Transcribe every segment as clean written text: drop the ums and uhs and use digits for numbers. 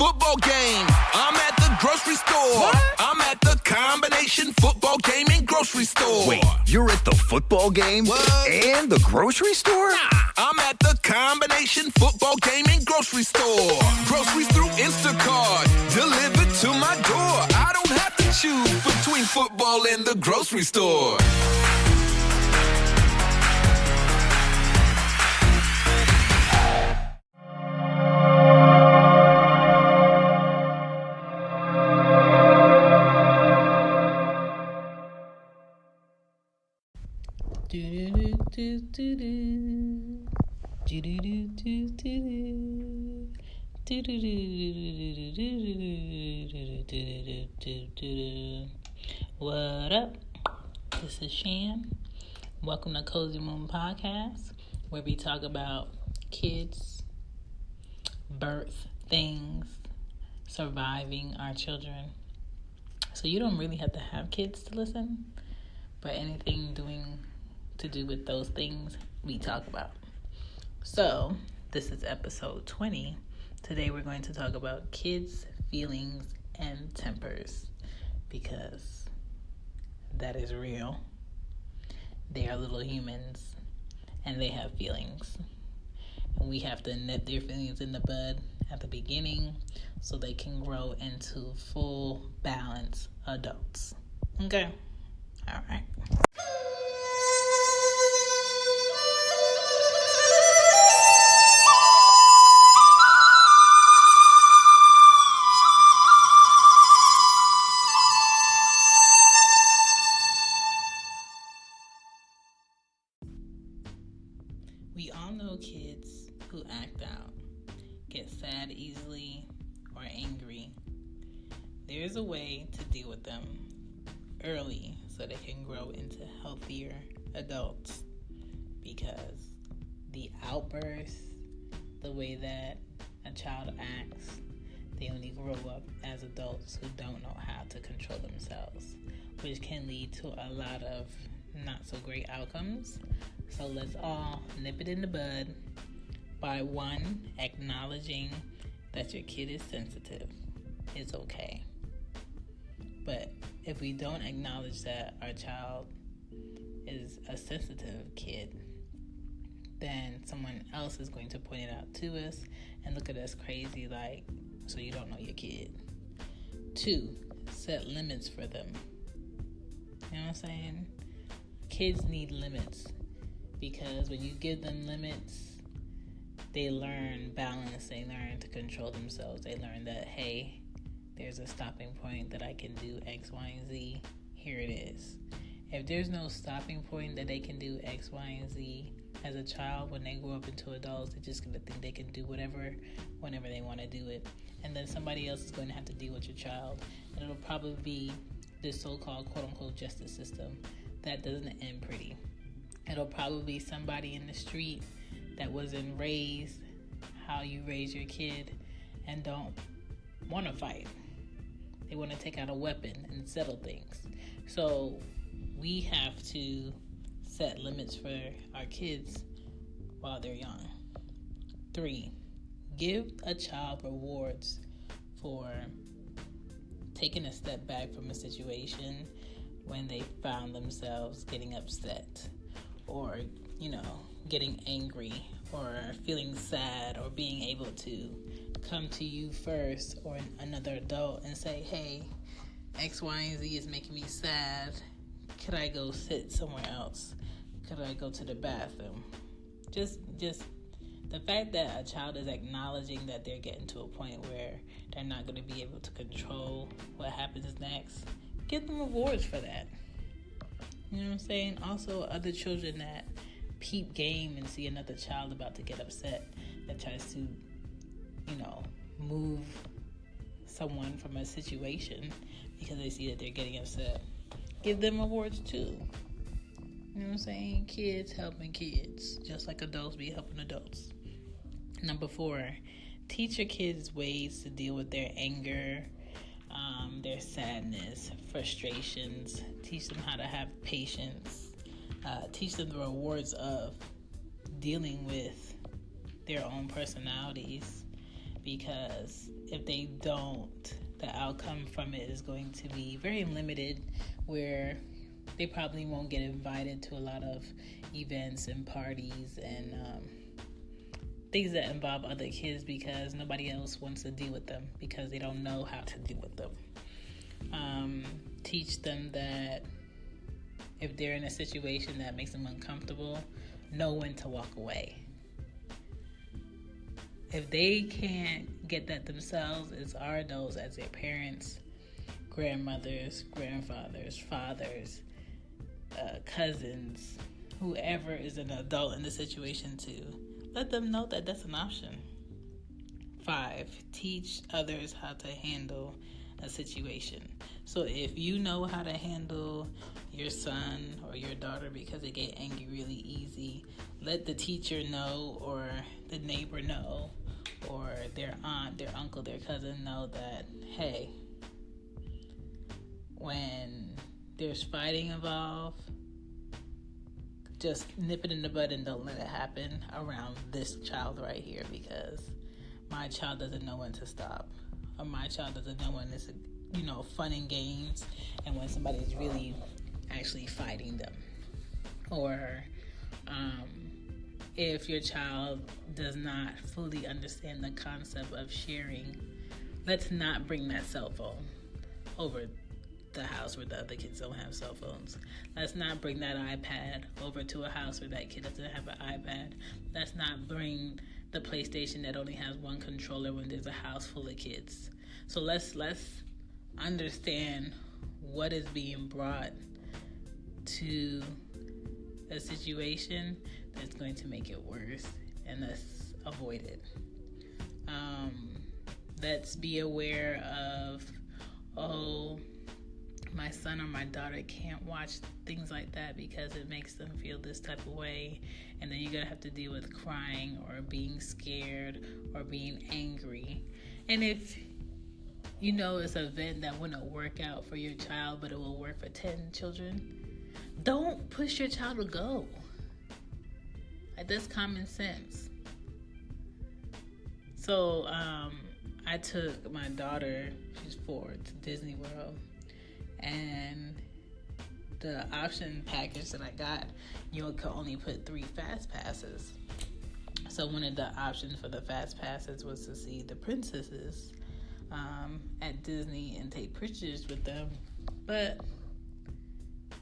football game. I'm at the grocery store. What? I'm at the combination football game and grocery store. Wait, you're at the football game What? and the grocery store? I'm at the combination football game and grocery store. Groceries through Instacart, delivered to my door. I don't have to choose between football and the grocery store. What up? This is Shan. Welcome to Cozy Moon Podcast, where we talk about kids, birth, things, surviving our children. So you don't really have to have kids to listen, but anything doing to do with those things we talk about. So this is episode 20. Today we're going to talk about kids' feelings and tempers, because that is real. They are little humans and they have feelings, and we have to nip their feelings in the bud at the beginning so they can grow into full balance adults. Okay? All right. We all know kids who act out, get sad easily, or angry. There's a way to deal with them early so they can grow into healthier adults, because the outbursts, the way that a child acts, they only grow up as adults who don't know how to control themselves, which can lead to a lot of not so great outcomes. So let's all nip it in the bud by one, acknowledging that your kid is sensitive. It's okay. But if we don't acknowledge that our child is a sensitive kid, then someone else is going to point it out to us and look at us crazy like, so you don't know your kid. 2, set limits for them. You know what I'm saying? Kids need limits, because when you give them limits, they learn balance, they learn to control themselves, they learn that, hey, there's a stopping point that I can do X, Y, and Z, here it is. If there's no stopping point that they can do X, Y, and Z as a child, when they grow up into adults, they're just going to think they can do whatever, whenever they want to do it. And then somebody else is going to have to deal with your child. And it'll probably be this so-called quote-unquote justice system that doesn't end pretty. It'll probably be somebody in the street that wasn't raised how you raise your kid and don't want to fight. They want to take out a weapon and settle things. So we have to set limits for our kids while they're young. 3, give a child rewards for taking a step back from a situation when they found themselves getting upset, or, getting angry, or feeling sad, or being able to come to you first or another adult and say, hey, X, Y, and Z is making me sad. Could I go sit somewhere else? Could I go to the bathroom? Just the fact that a child is acknowledging that they're getting to a point where they're not going to be able to control what happens next, give them rewards for that. You know what I'm saying? Also, other children that peep game and see another child about to get upset that tries to, move someone from a situation because they see that they're getting upset, give them rewards too. You know what I'm saying? Kids helping kids, just like adults be helping adults. Number 4, teach your kids ways to deal with their anger, their sadness, frustrations. Teach them how to have patience. Teach them the rewards of dealing with their own personalities. because if they don't, the outcome from it is going to be very limited, where they probably won't get invited to a lot of events and parties and things that involve other kids, because nobody else wants to deal with them because they don't know how to deal with them. Teach them that if they're in a situation that makes them uncomfortable, know when to walk away. If they can't get that themselves, it's our adults, as their parents, grandmothers, grandfathers, fathers, cousins, whoever is an adult in the situation, to let them know that that's an option. 5, teach others how to handle a situation. So if you know how to handle your son or your daughter because they get angry really easy, let the teacher know, or the neighbor know, or their aunt, their uncle, their cousin know that, hey, when there's fighting involved, just nip it in the bud and don't let it happen around this child right here, because my child doesn't know when to stop, or my child doesn't know when it's, fun and games, and when somebody's really actually fighting them. Or if your child does not fully understand the concept of sharing, let's not bring that cell phone over the house where the other kids don't have cell phones. Let's not bring that iPad over to a house where that kid doesn't have an iPad. Let's not bring the PlayStation that only has one controller when there's a house full of kids. So let's understand what is being brought to a situation that's going to make it worse, and let's avoid it. Let's be aware of, my son or my daughter can't watch things like that because it makes them feel this type of way, and then you're going to have to deal with crying or being scared or being angry. And if it's an event that wouldn't work out for your child, but it will work for 10 children, don't push your child to go. That's common sense. So I took my daughter, she's 4, to Disney World, and the option package that I got, you could only put 3 fast passes. So one of the options for the fast passes was to see the princesses at Disney and take pictures with them. But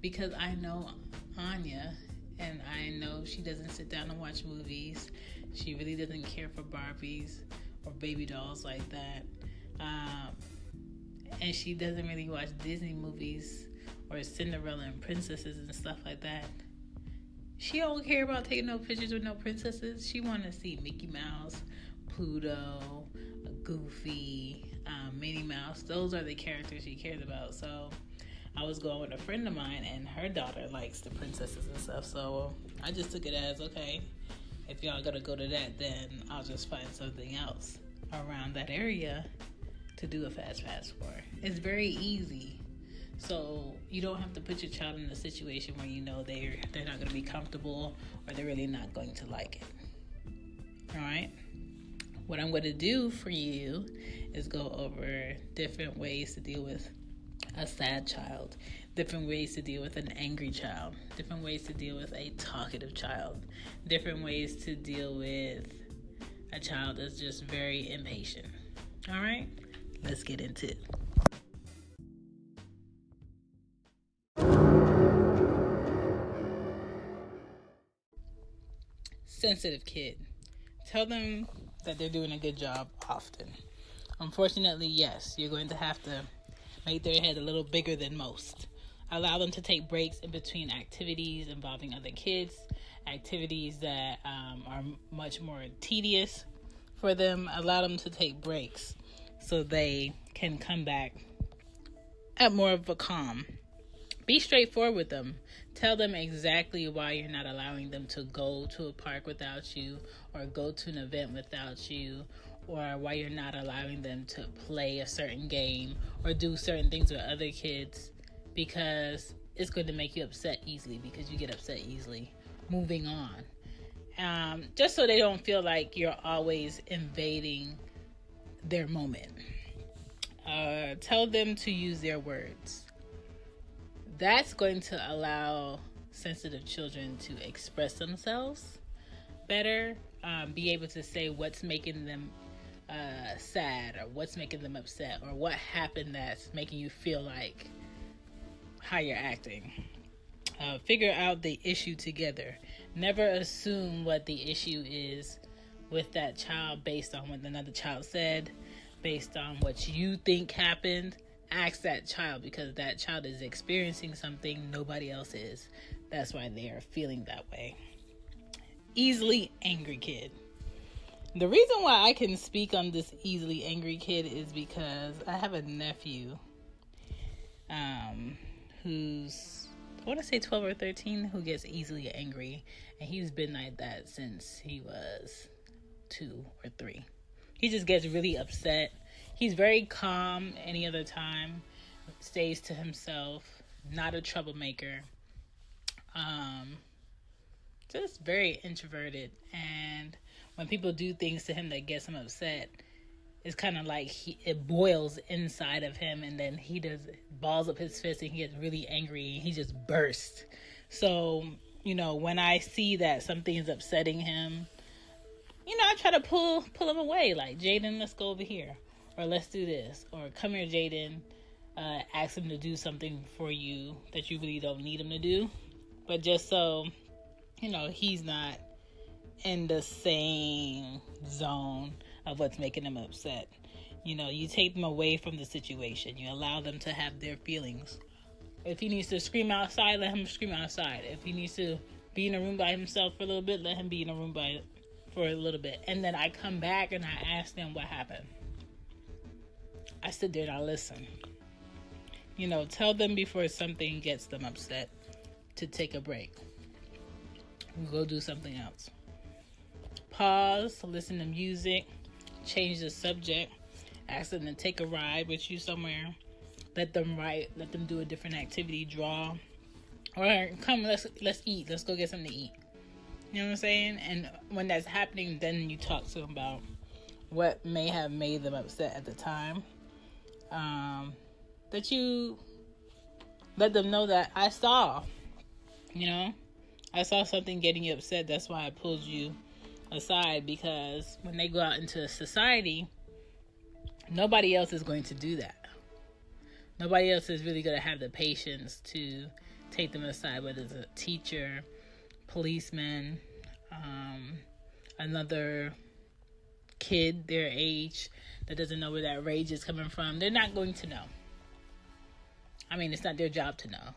because I know Anya, and I know she doesn't sit down and watch movies, she really doesn't care for Barbies or baby dolls like that, and she doesn't really watch Disney movies or Cinderella and princesses and stuff like that. She don't care about taking no pictures with no princesses. She want to see Mickey Mouse, Pluto, Goofy, Minnie Mouse. Those are the characters she cares about. So I was going with a friend of mine, and her daughter likes the princesses and stuff. So I just took it as, okay, if y'all gotta go to that, then I'll just find something else around that area to do a fast pass for. It's very easy. So you don't have to put your child in a situation where they're not going to be comfortable, or they're really not going to like it. All right? What I'm going to do for you is go over different ways to deal with a sad child, different ways to deal with an angry child, different ways to deal with a talkative child, different ways to deal with a child that's just very impatient. All right? Let's get into it. Sensitive kid. Tell them that they're doing a good job often. Unfortunately, yes, you're going to have to make their head a little bigger than most. Allow them to take breaks in between activities involving other kids, activities that are much more tedious for them. Allow them to take breaks so they can come back at more of a calm. Be straightforward with them. Tell them exactly why you're not allowing them to go to a park without you, or go to an event without you, or why you're not allowing them to play a certain game or do certain things with other kids, because it's going to make you upset easily, because you get upset easily. Moving on. Just so they don't feel like you're always invading their moment. Tell them to use their words. That's going to allow sensitive children to express themselves better, be able to say what's making them sad, or what's making them upset, or what happened that's making you feel like how you're acting. Figure out the issue together. Never assume what the issue is with that child based on what another child said, based on what you think happened. Ask that child, because that child is experiencing something nobody else is. That's why they are feeling that way. Easily angry kid. The reason why I can speak on this easily angry kid is because I have a nephew who's, I want to say 12 or 13, who gets easily angry, and he's been like that since he was 2 or 3. He just gets really upset. He's very calm any other time, stays to himself, not a troublemaker, just very introverted. And when people do things to him that gets him upset, it's kind of like it boils inside of him, and then he balls up his fist and he gets really angry and he just bursts. So, when I see that something is upsetting him, I try to pull him away. Like, Jaden, let's go over here, or let's do this, or come here, Jaden. Ask him to do something for you that you really don't need him to do, but just so he's not in the same zone of what's making them upset. You take them away from the situation. You allow them to have their feelings. If he needs to scream outside, let him scream outside. If he needs to be in a room by himself for a little bit, let him be in a room for a little bit. And then I come back and I ask them what happened. I sit there and I listen. Tell them before something gets them upset to take a break. Go do something else. Pause, listen to music, change the subject, ask them to take a ride with you somewhere, let them write, let them do a different activity, draw, or come, let's eat, let's go get something to eat. You know what I'm saying? And when that's happening, then you talk to them about what may have made them upset at the time. That you let them know that I saw something getting you upset. That's why I pulled you aside, because when they go out into society, nobody else is going to do that. Nobody else is really going to have the patience to take them aside, whether it's a teacher, policeman, another kid their age that doesn't know where that rage is coming from. They're not going to know. I mean, it's not their job to know,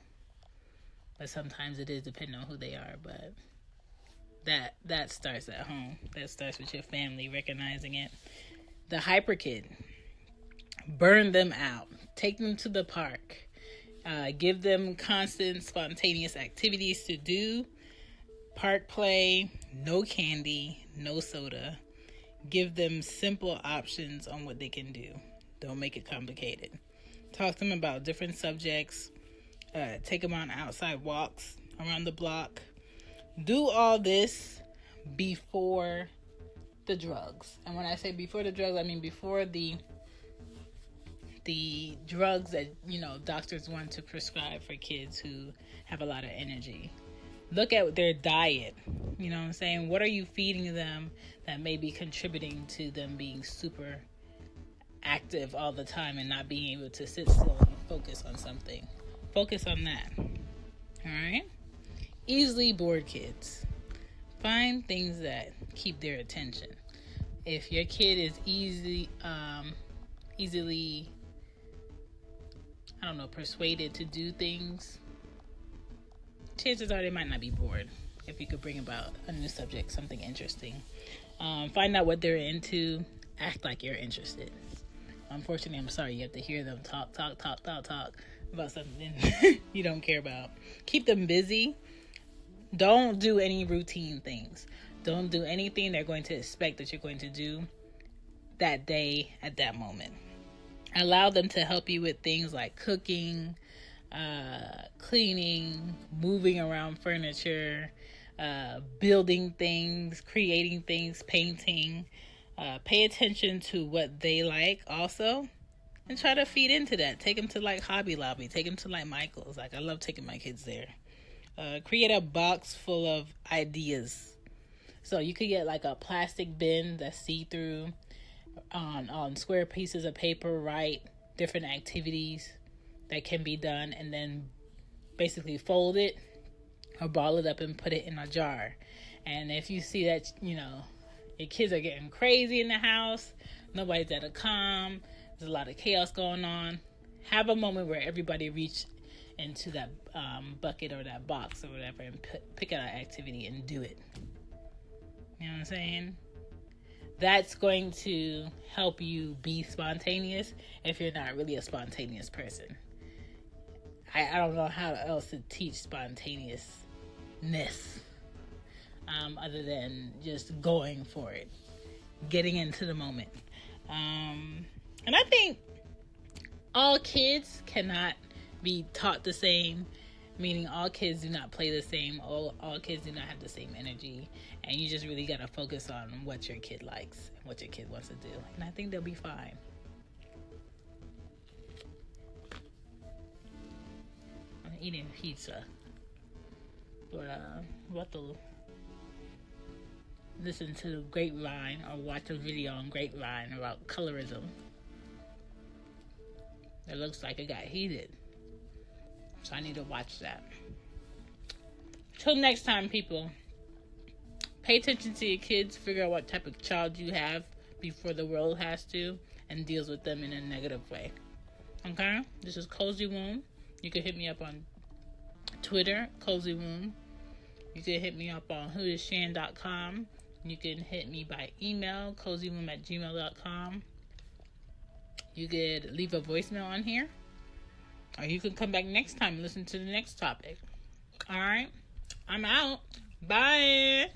but sometimes it is, depending on who they are. But that starts at home. That starts with your family recognizing it. The hyper kid, burn them out. Take them to the park. Give them constant spontaneous activities to do. Park play, no candy, no soda. Give them simple options on what they can do. Don't make it complicated. Talk to them about different subjects. Take them on outside walks around the block. Do all this before the drugs. And when I say before the drugs, I mean before the drugs that, doctors want to prescribe for kids who have a lot of energy. Look at their diet. You know what I'm saying? What are you feeding them that may be contributing to them being super active all the time and not being able to sit still and focus on something? Focus on that. All right? Easily bored kids. Find things that keep their attention. If your kid is easily persuaded to do things, chances are they might not be bored. If you could bring about a new subject, something interesting. Find out what they're into. Act like you're interested. Unfortunately, I'm sorry, you have to hear them talk about something you don't care about. Keep them busy. Don't do any routine things. Don't do anything they're going to expect that you're going to do that day at that moment. Allow them to help you with things like cooking, cleaning, moving around furniture, building things, creating things, painting, Pay attention to what they like also, and try to feed into that. Take them to like Hobby Lobby. Take them to like Michael's. Like, I love taking my kids there. Create a box full of ideas. So you could get like a plastic bin that's see-through. On square pieces of paper, write different activities that can be done, and then basically fold it or ball it up and put it in a jar. And if you see that, your kids are getting crazy in the house, nobody's at a calm, there's a lot of chaos going on, have a moment where everybody reach into that bucket or that box or whatever and pick out an activity and do it. You know what I'm saying? That's going to help you be spontaneous if you're not really a spontaneous person. I don't know how else to teach spontaneousness other than just going for it, getting into the moment. And I think all kids cannot be taught the same, meaning all kids do not play the same, all kids do not have the same energy, and you just really got to focus on what your kid likes and what your kid wants to do, and I think they'll be fine. I'm eating pizza, but I'm about to listen to Grapevine or watch a video on Grapevine about colorism. It looks like it got heated, so I need to watch that. Till next time, people, pay attention to your kids, figure out what type of child you have before the world has to, and deals with them in a negative way. Okay? This is Cozy Womb. You can hit me up on Twitter, Cozy Womb. You can hit me up on whoisshan.com. You can hit me by email, cozywomb@gmail.com. You could leave a voicemail on here, or you can come back next time and listen to the next topic. All right? I'm out. Bye.